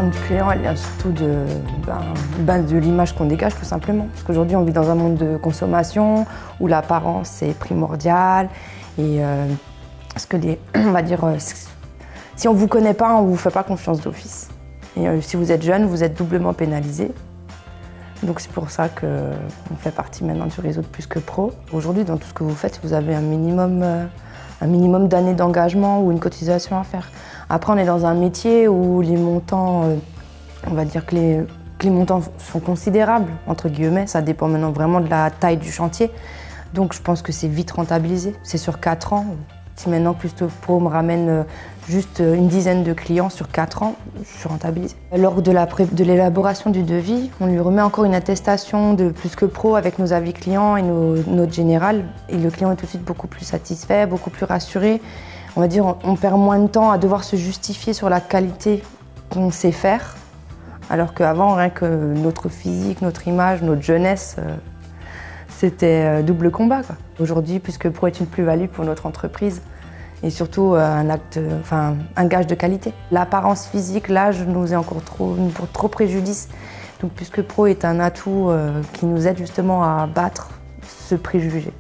demande du client, elle vient surtout de l'image qu'on dégage, tout simplement. Parce qu'aujourd'hui, on vit dans un monde de consommation où l'apparence est primordiale. Et on va dire, si on ne vous connaît pas, on ne vous fait pas confiance d'office. Et si vous êtes jeune, vous êtes doublement pénalisé. Donc c'est pour ça qu'on fait partie maintenant du réseau de Plus que Pro. Aujourd'hui, dans tout ce que vous faites, vous avez un minimum d'années d'engagement ou une cotisation à faire. Après, on est dans un métier où les montants, on va dire que les montants sont considérables, entre guillemets. Ça dépend maintenant vraiment de la taille du chantier. Donc je pense que c'est vite rentabilisé. C'est sur 4 ans. Si maintenant Plus que Pro me ramène juste une dizaine de clients sur 4 ans, je suis rentabilisée. Lors de l'élaboration du devis, on lui remet encore une attestation de Plus que Pro avec nos avis clients et nos notes générales. Et le client est tout de suite beaucoup plus satisfait, beaucoup plus rassuré. On va dire on perd moins de temps à devoir se justifier sur la qualité qu'on sait faire. Alors qu'avant, rien que notre physique, notre image, notre jeunesse, c'était double combat, quoi. Aujourd'hui, Plus que Pro est une plus-value pour notre entreprise et surtout un gage de qualité. L'apparence physique, l'âge nous est encore trop préjudice. Donc Plus que Pro est un atout qui nous aide justement à battre ce préjugé.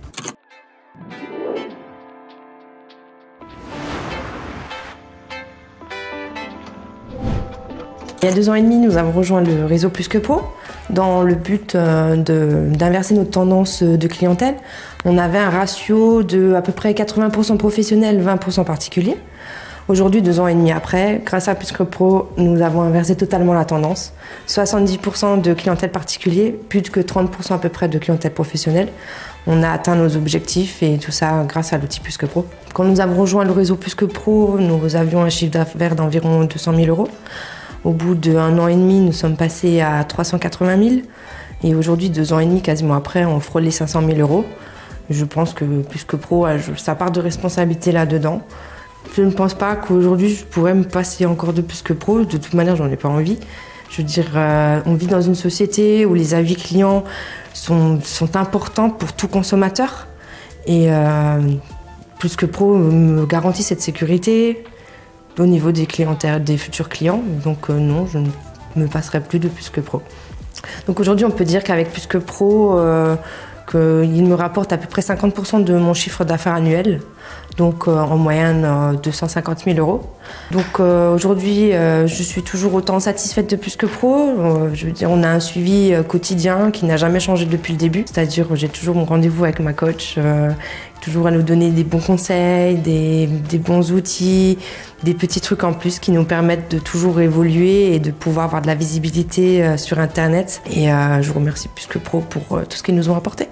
Il y a 2 ans et demi, nous avons rejoint le réseau Plus que Pro dans le but d'inverser notre tendance de clientèle. On avait un ratio de à peu près 80% professionnels, 20% particuliers. Aujourd'hui, 2 ans et demi après, grâce à Plus que Pro, nous avons inversé totalement la tendance. 70% de clientèle particulier, plus que 30% à peu près de clientèle professionnelle. On a atteint nos objectifs et tout ça grâce à l'outil Plus que Pro. Quand nous avons rejoint le réseau Plus que Pro, nous avions un chiffre d'affaires d'environ 200 000 €. Au bout d'1 an et demi, nous sommes passés à 380 000. Et aujourd'hui, 2 ans et demi, quasiment après, on frôle les 500 000 €. Je pense que Plus que Pro a sa part de responsabilité là-dedans. Je ne pense pas qu'aujourd'hui, je pourrais me passer encore de Plus que Pro. De toute manière, j'en ai pas envie. Je veux dire, on vit dans une société où les avis clients sont importants pour tout consommateur. Et Plus que Pro me garantit cette sécurité au niveau des futurs clients. Donc non, je ne me passerai plus de Plus que Pro. Donc aujourd'hui, on peut dire qu'avec Plus que Pro, qu'il me rapporte à peu près 50% de mon chiffre d'affaires annuel. Donc en moyenne 250 000 €. Donc aujourd'hui, je suis toujours autant satisfaite de Plus que Pro. Je veux dire, on a un suivi quotidien qui n'a jamais changé depuis le début. C'est-à-dire, j'ai toujours mon rendez-vous avec ma coach, toujours à nous donner des bons conseils, des bons outils, des petits trucs en plus qui nous permettent de toujours évoluer et de pouvoir avoir de la visibilité sur Internet. Et je vous remercie Plus que Pro pour tout ce qu'ils nous ont apporté.